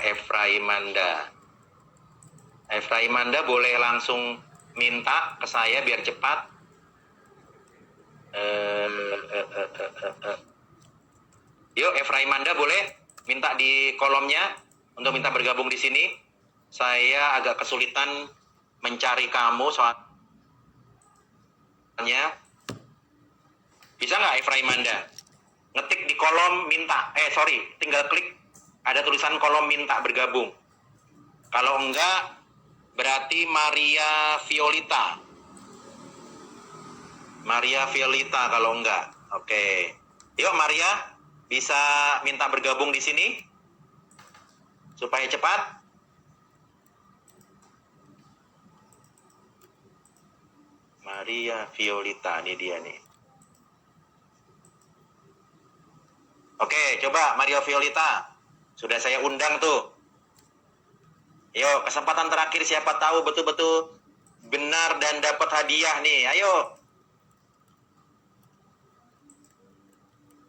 Efraimanda. Efraimanda boleh langsung minta ke saya biar cepat. Yuk Efraimanda boleh minta di kolomnya untuk minta bergabung di sini. Saya agak kesulitan mencari kamu soalnya. Bisa nggak Efraimanda? Ngetik di kolom minta. Tinggal klik ada tulisan kolom minta bergabung. Kalau enggak berarti Maria Violita. Maria Violita kalau enggak. Oke. Yuk Maria, bisa minta bergabung di sini supaya cepat. Maria Violita, ini dia nih. Oke, coba Maria Violita. Sudah saya undang tuh. Yuk, kesempatan terakhir, siapa tahu betul-betul benar dan dapat hadiah nih. Ayo.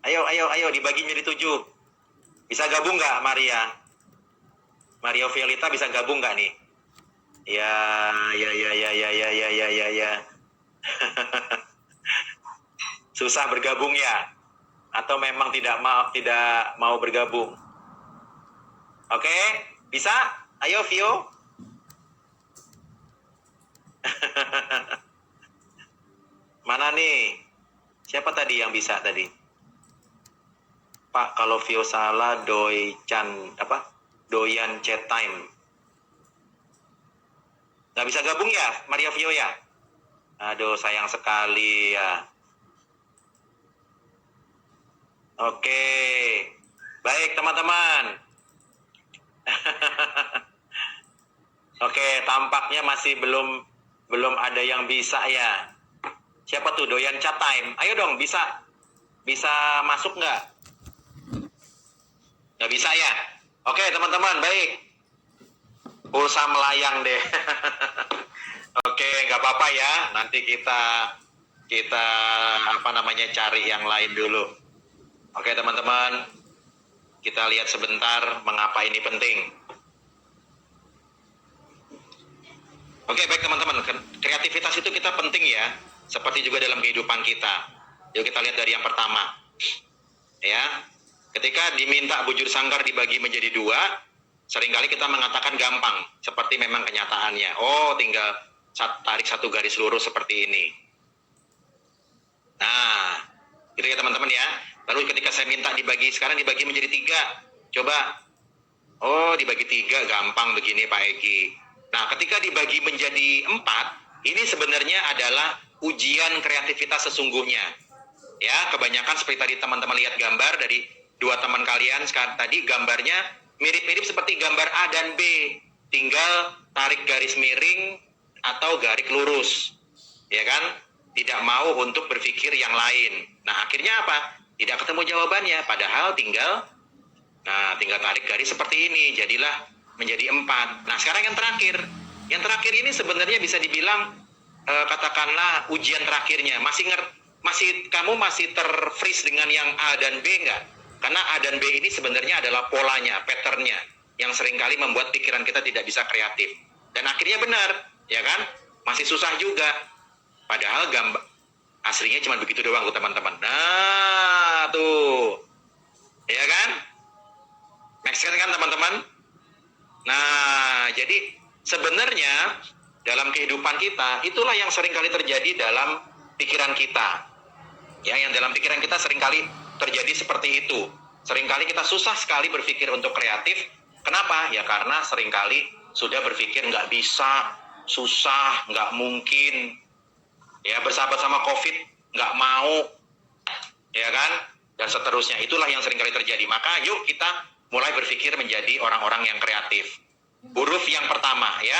Ayo, dibagi menjadi 7. Bisa gabung nggak Maria? Maria Violita bisa gabung nggak nih? Ya. Susah bergabung ya? Atau memang tidak mau bergabung? Oke, bisa? Ayo Vio. Mana nih? Siapa tadi yang bisa tadi? Pak, kalau Vio salah doyan chat time. Nggak bisa gabung ya Maria Vio ya? Aduh, sayang sekali ya. Oke. Baik teman-teman. Oke, tampaknya masih belum ada yang bisa ya. Siapa tuh doyan chat time? Ayo dong, bisa masuk nggak? Nggak bisa ya? Oke teman-teman, baik. Pulsa melayang deh. Oke, nggak apa-apa ya. Nanti kita cari yang lain dulu. Oke teman-teman, kita lihat sebentar mengapa ini penting. Oke, baik teman-teman, kreativitas itu kita penting ya, seperti juga dalam kehidupan kita. Yuk kita lihat dari yang pertama. Ya, ketika diminta bujur sangkar dibagi menjadi 2, seringkali kita mengatakan gampang, seperti memang kenyataannya. Oh, tinggal tarik satu garis lurus seperti ini. Nah, gitu ya teman-teman ya. Lalu ketika saya minta sekarang dibagi menjadi 3. Coba. Oh, dibagi 3 gampang begini Pak Egi. Nah, ketika dibagi menjadi 4, ini sebenarnya adalah ujian kreativitas sesungguhnya. Ya, kebanyakan seperti tadi teman-teman lihat gambar dari 2 teman kalian sekarang tadi, gambarnya mirip-mirip seperti gambar A dan B. Tinggal tarik garis miring atau garis lurus. Ya kan? Tidak mau untuk berpikir yang lain. Nah, akhirnya apa? Tidak ketemu jawabannya. Padahal tinggal tarik garis seperti ini. Jadilah menjadi 4. Nah, sekarang yang terakhir. Yang terakhir ini sebenarnya bisa dibilang katakanlah ujian terakhirnya. Kamu masih terfreeze dengan yang A dan B enggak? Karena A dan B ini sebenarnya adalah polanya, patternnya yang seringkali membuat pikiran kita tidak bisa kreatif. Dan akhirnya benar, ya kan? Masih susah juga. Padahal gambar aslinya cuma begitu doang tuh teman-teman. Nah, tuh. Ya kan? Make sense kan teman-teman? Nah, jadi sebenarnya dalam kehidupan kita, itulah yang seringkali terjadi dalam pikiran kita. Ya, yang dalam pikiran kita seringkali terjadi seperti itu. Seringkali kita susah sekali berpikir untuk kreatif. Kenapa? Ya karena seringkali sudah berpikir nggak bisa, susah, nggak mungkin. Ya, bersahabat sama COVID, nggak mau. Ya kan? Dan seterusnya. Itulah yang seringkali terjadi. Maka yuk kita mulai berpikir menjadi orang-orang yang kreatif. Huruf yang pertama ya.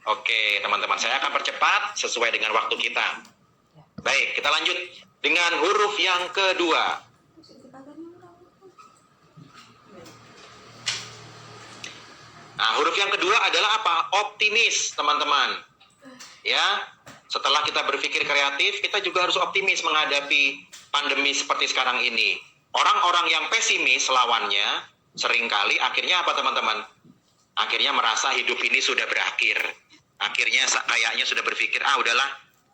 Oke teman-teman, saya akan percepat sesuai dengan waktu kita. Baik, kita lanjut dengan huruf yang kedua. Nah, huruf yang kedua adalah apa? Optimis, teman-teman. Ya, setelah kita berpikir kreatif, kita juga harus optimis menghadapi pandemi seperti sekarang ini. Orang-orang yang pesimis lawannya seringkali akhirnya apa teman-teman? Akhirnya merasa hidup ini sudah berakhir. Akhirnya kayaknya sudah berpikir, udahlah,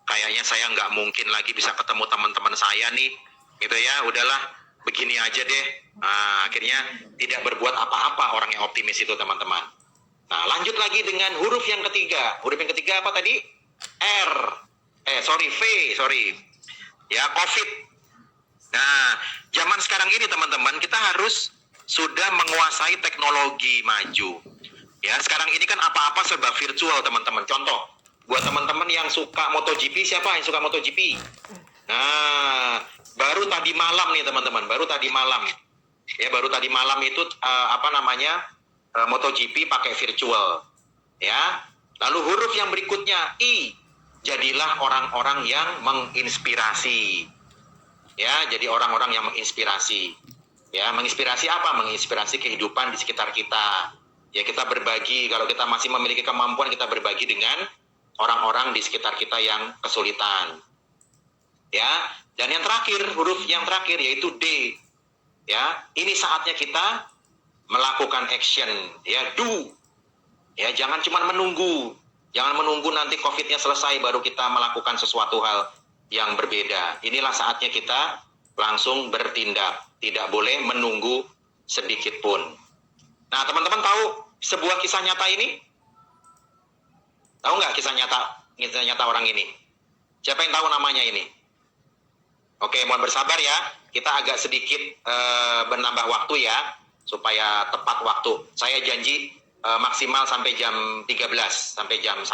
kayaknya saya nggak mungkin lagi bisa ketemu teman-teman saya nih, gitu ya, udahlah, begini aja deh. Nah, akhirnya tidak berbuat apa-apa orang yang optimis itu teman-teman. Nah, lanjut lagi dengan huruf yang ketiga. Huruf yang ketiga apa tadi? R. V, ya, COVID. Nah, zaman sekarang ini teman-teman, kita harus sudah menguasai teknologi maju. Ya, sekarang ini kan apa-apa serba virtual teman-teman. Contoh, buat teman-teman yang suka MotoGP, siapa yang suka MotoGP? Nah, baru tadi malam nih teman-teman, baru tadi malam itu MotoGP pakai virtual. Ya, lalu huruf yang berikutnya I. Jadilah orang-orang yang menginspirasi. Ya, jadi orang-orang yang menginspirasi. Ya, menginspirasi apa? Menginspirasi kehidupan di sekitar kita. Ya, kita berbagi, kalau kita masih memiliki kemampuan, kita berbagi dengan orang-orang di sekitar kita yang kesulitan. Ya, dan yang terakhir, huruf yang terakhir yaitu D. Ya, ini saatnya kita melakukan action, ya, do. Ya, jangan cuma menunggu. Jangan menunggu nanti COVID-nya selesai baru kita melakukan sesuatu hal yang berbeda. Inilah saatnya kita langsung bertindak. Tidak boleh menunggu sedikit pun. Nah, teman-teman tahu sebuah kisah nyata ini? Tahu nggak kisah nyata orang ini? Siapa yang tahu namanya ini? Oke, mohon bersabar ya. Kita agak sedikit menambah waktu ya, supaya tepat waktu. Saya janji maksimal sampai jam 13, sampai jam 1.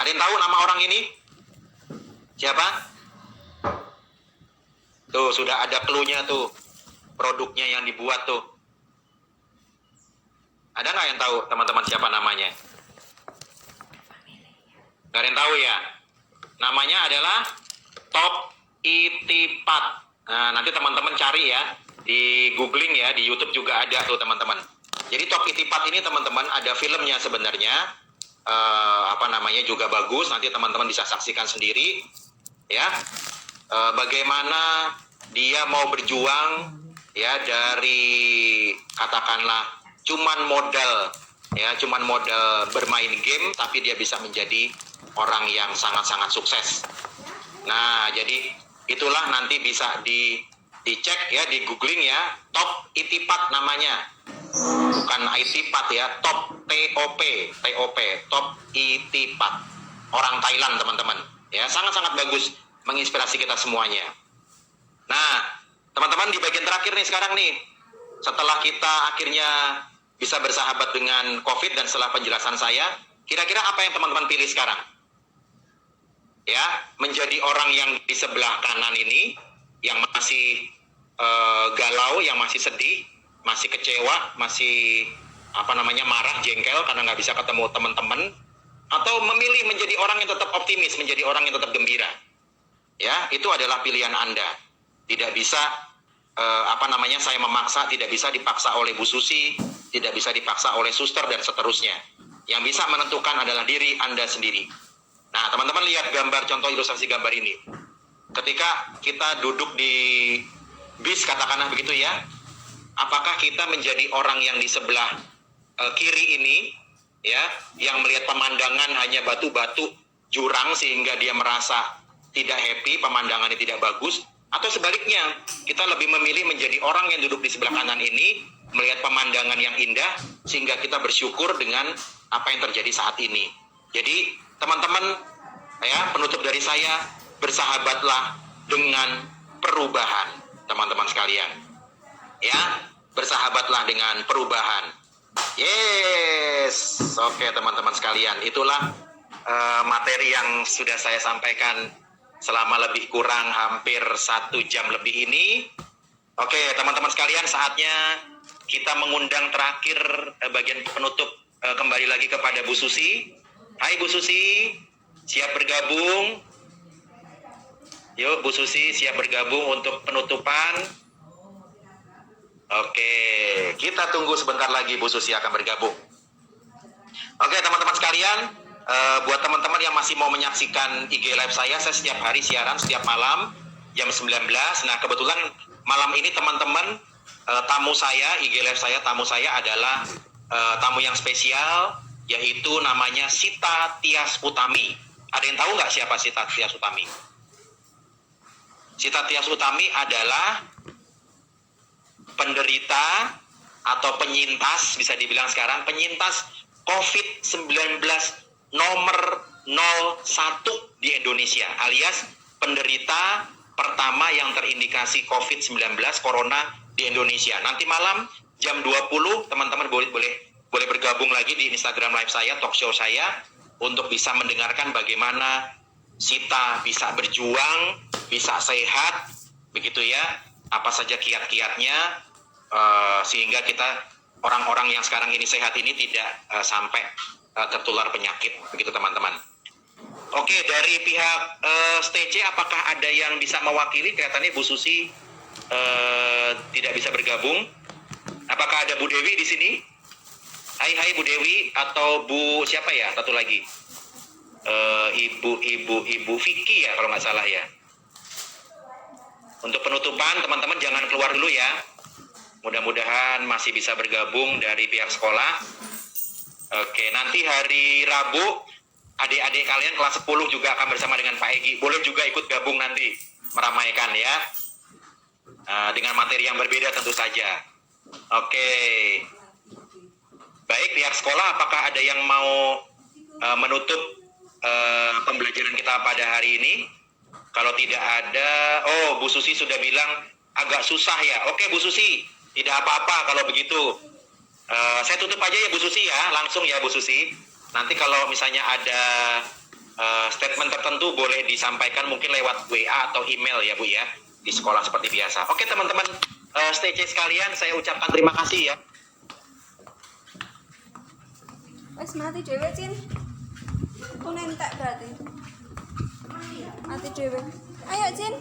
Ada yang tahu nama orang ini? Siapa? Tuh, sudah ada clue-nya tuh. Produknya yang dibuat tuh. Ada nggak yang tahu teman-teman siapa namanya? Nggak ada yang tahu ya? Namanya adalah Top Itipat. Nah, nanti teman-teman cari ya. Di googling ya, di YouTube juga ada tuh teman-teman. Jadi Top Itipat ini teman-teman ada filmnya sebenarnya. Juga bagus. Nanti teman-teman bisa saksikan sendiri. Ya. Bagaimana dia mau berjuang ya dari katakanlah cuman modal bermain game, tapi dia bisa menjadi orang yang sangat-sangat sukses. Nah, jadi itulah nanti bisa dicek ya, di googling ya, Top Itipat namanya. Bukan Itipat ya, Top TOP, Top Itipat. Orang Thailand teman-teman. Ya, sangat-sangat bagus, menginspirasi kita semuanya. Nah, teman-teman di bagian terakhir nih sekarang nih, setelah kita akhirnya bisa bersahabat dengan COVID dan setelah penjelasan saya, kira-kira apa yang teman-teman pilih sekarang? Ya, menjadi orang yang di sebelah kanan ini, yang masih galau, yang masih sedih, masih kecewa, masih marah, jengkel karena nggak bisa ketemu teman-teman, atau memilih menjadi orang yang tetap optimis, menjadi orang yang tetap gembira. Ya, itu adalah pilihan Anda. Tidak bisa saya memaksa, tidak bisa dipaksa oleh Bu Susi, tidak bisa dipaksa oleh suster dan seterusnya. Yang bisa menentukan adalah diri Anda sendiri. Nah, teman-teman lihat gambar, contoh ilustrasi gambar ini. Ketika kita duduk di bis, katakanlah begitu ya, apakah kita menjadi orang yang di sebelah kiri ini, ya, yang melihat pemandangan hanya batu-batu, jurang sehingga dia merasa tidak happy, pemandangannya tidak bagus, atau sebaliknya, kita lebih memilih menjadi orang yang duduk di sebelah kanan ini, melihat pemandangan yang indah, sehingga kita bersyukur dengan apa yang terjadi saat ini. Jadi, teman-teman, ya, penutup dari saya, bersahabatlah dengan perubahan, teman-teman sekalian. Ya, bersahabatlah dengan perubahan. Yes, oke teman-teman sekalian, itulah materi yang sudah saya sampaikan selama lebih kurang hampir 1 jam lebih ini. Oke teman-teman sekalian, saatnya kita mengundang terakhir bagian penutup kembali lagi kepada Bu Susi. Hai Bu Susi, siap bergabung? Yuk Bu Susi siap bergabung untuk penutupan. Oke, kita tunggu sebentar lagi Bu Susi akan bergabung. Oke teman-teman sekalian, buat teman-teman yang masih mau menyaksikan IG live saya setiap hari siaran setiap malam jam 19. Nah kebetulan malam ini teman-teman tamu saya, IG live saya, tamu saya adalah tamu yang spesial, yaitu namanya Sita Tias Utami. Ada yang tahu nggak siapa Sita Tias Utami? Sita Tias Utami adalah penderita atau penyintas, bisa dibilang sekarang, penyintas COVID-19 nomor 01 di Indonesia, alias penderita pertama yang terindikasi COVID-19 Corona di Indonesia. Nanti malam jam 20 teman-teman boleh bergabung lagi di Instagram live saya, talk show saya, untuk bisa mendengarkan bagaimana Sita bisa berjuang, bisa sehat, begitu ya, apa saja kiat-kiatnya, sehingga kita orang-orang yang sekarang ini sehat ini tidak sampai tertular penyakit, begitu teman-teman. Oke, dari pihak STC apakah ada yang bisa mewakili? Kelihatannya Bu Susi tidak bisa bergabung. Apakah ada Bu Dewi di sini? Hai Bu Dewi, atau Bu siapa ya? Satu lagi. Ibu Vicky ya kalau nggak salah ya. Untuk penutupan teman-teman jangan keluar dulu ya. Mudah-mudahan masih bisa bergabung dari pihak sekolah. Oke, nanti hari Rabu adik-adik kalian kelas 10 juga akan bersama dengan Pak Egi. Boleh juga ikut gabung nanti meramaikan ya. Dengan materi yang berbeda tentu saja. Oke. Baik, pihak sekolah apakah ada yang mau menutup pembelajaran kita pada hari ini? Kalau tidak ada, Bu Susi sudah bilang agak susah ya. Oke Bu Susi, tidak apa-apa kalau begitu. Saya tutup aja ya Bu Susi ya, langsung ya Bu Susi. Nanti kalau misalnya ada statement tertentu boleh disampaikan mungkin lewat WA atau email ya Bu ya, di sekolah seperti biasa. Oke teman-teman STC sekalian, saya ucapkan terima kasih ya. Wes mati dhewe, Cin. Ku nentek berarti. Mati dhewe. Ayo, Cin.